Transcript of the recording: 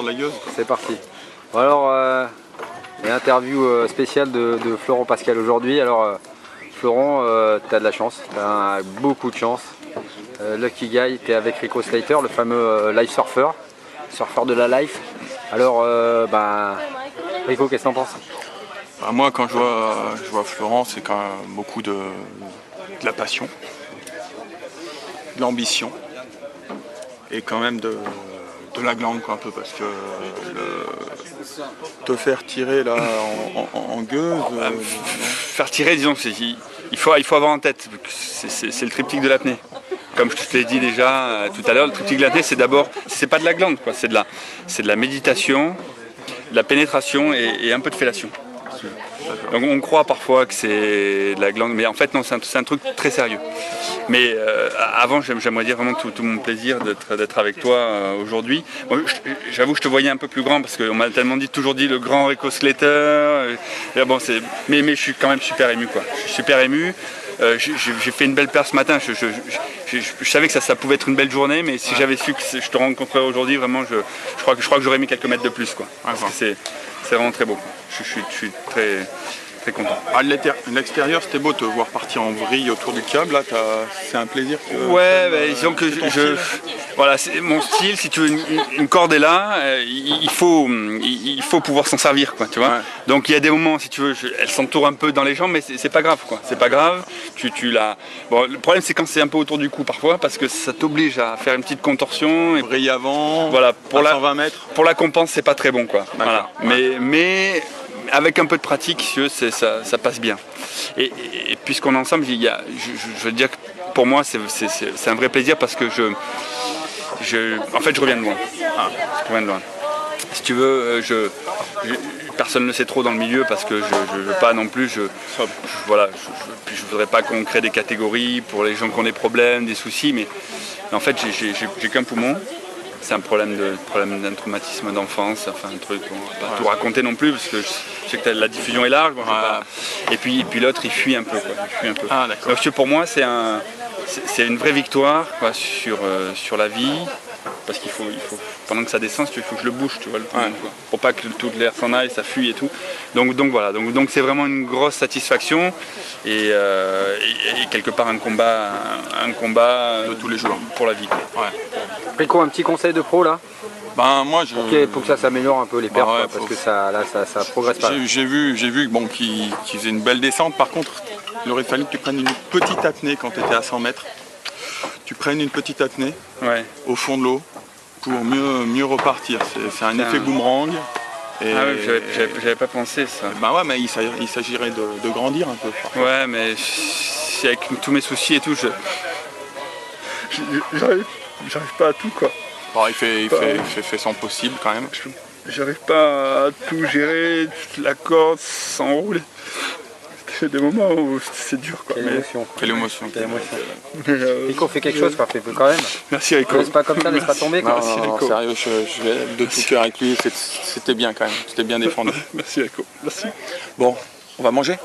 la gueuse. C'est parti. Bon alors, une interview spéciale de Florent Pascal aujourd'hui. Alors, Florent, tu as de la chance, tu as beaucoup de chance. Lucky Guy, tu es avec Rico Slater, le fameux life surfer, surfeur de la life. Alors, Rico, qu'est-ce que t'en penses? Moi, quand je vois Florent, c'est quand même beaucoup de la passion, de l'ambition et quand même de la glande, quoi, un peu, parce que te faire tirer là en gueuse. Faire tirer, disons, il faut avoir en tête, c'est le triptyque de l'apnée. Comme je te l'ai dit déjà tout à l'heure, le triptyque de l'apnée, c'est d'abord, c'est pas de la glande, quoi, c'est de la méditation, de la pénétration et un peu de fellation. Donc on croit parfois que c'est de la glande, mais en fait non, c'est un truc très sérieux. Mais avant, j'aimerais dire vraiment tout mon plaisir d'être avec toi aujourd'hui. Bon, j'avoue que je te voyais un peu plus grand parce qu'on m'a tellement toujours dit le grand Rico Slater. Bon, mais je suis quand même super ému, quoi. Je suis super ému. J'ai fait une belle paire ce matin. Je savais que ça pouvait être une belle journée, mais si j'avais su que je te rencontrerais aujourd'hui, vraiment, je crois que j'aurais mis quelques mètres de plus, quoi. Parce que c'est vraiment très beau, quoi. Je suis très content. À l'extérieur, c'était beau de te voir partir en vrille autour du câble. Là, c'est un plaisir. Ouais, disons que voilà, c'est mon style. Si tu veux, une corde est là, il faut pouvoir s'en servir, quoi, tu vois. Ouais. Donc il y a des moments, si tu veux, elle s'entoure un peu dans les jambes, mais c'est pas grave, quoi. C'est pas grave. Bon, le problème, c'est quand c'est un peu autour du cou parfois, parce que ça t'oblige à faire une petite contorsion. Vrille avant. Voilà, pour 120 mètres. Pour la compense, c'est pas très bon, quoi. Voilà. Ouais. Mais avec un peu de pratique, ça passe bien. Et puisqu'on est ensemble, je veux dire que pour moi, c'est un vrai plaisir parce que en fait, je reviens de loin. Je reviens de loin. Si tu veux, personne ne le sait trop dans le milieu parce que je veux pas non plus. Puis je voudrais pas qu'on crée des catégories pour les gens qui ont des problèmes, des soucis, mais en fait, j'ai qu'un poumon. C'est un problème d'un traumatisme d'enfance, enfin un truc, on va pas tout raconter non plus parce que je sais que la diffusion est large. Bon, et puis l'autre il fuit un peu, quoi. Ah, donc pour moi c'est une vraie victoire, quoi, sur la vie, parce qu'il faut pendant que ça descend, il faut que je le bouge, tu vois, le poumon, quoi, pour pas que tout l'air s'en aille, ça fuit et tout. Donc voilà, donc c'est vraiment une grosse satisfaction et quelque part un combat de tous les jours pour la vie. Ouais. Rico, un petit conseil de pro là? Moi pour que ça s'améliore un peu les perfs, parce que ça progresse pas. J'ai vu qu'il faisait une belle descente. Par contre, il aurait fallu que tu prennes une petite apnée quand tu étais à 100 mètres. Tu prennes une petite apnée au fond de l'eau pour mieux repartir. C'est un effet boomerang. Ah oui, j'avais pas pensé ça. Ouais, mais il s'agirait de grandir un peu. Ouais, mais avec tous mes soucis et tout, j'arrive pas à tout, quoi. Bon, il fait son possible quand même. J'arrive pas à tout gérer, la corde s'enroule. Il y a des moments où c'est dur, quoi. Quelle émotion. Rico, fais quelque chose, quoi. Fais quand même. Merci Rico. Laisse pas comme ça, laisse pas tomber, quoi. Merci Rico. Sérieux, je vais de tout cœur avec lui. C'était bien quand même. C'était bien défendu. Merci Rico. Merci. Bon, on va manger.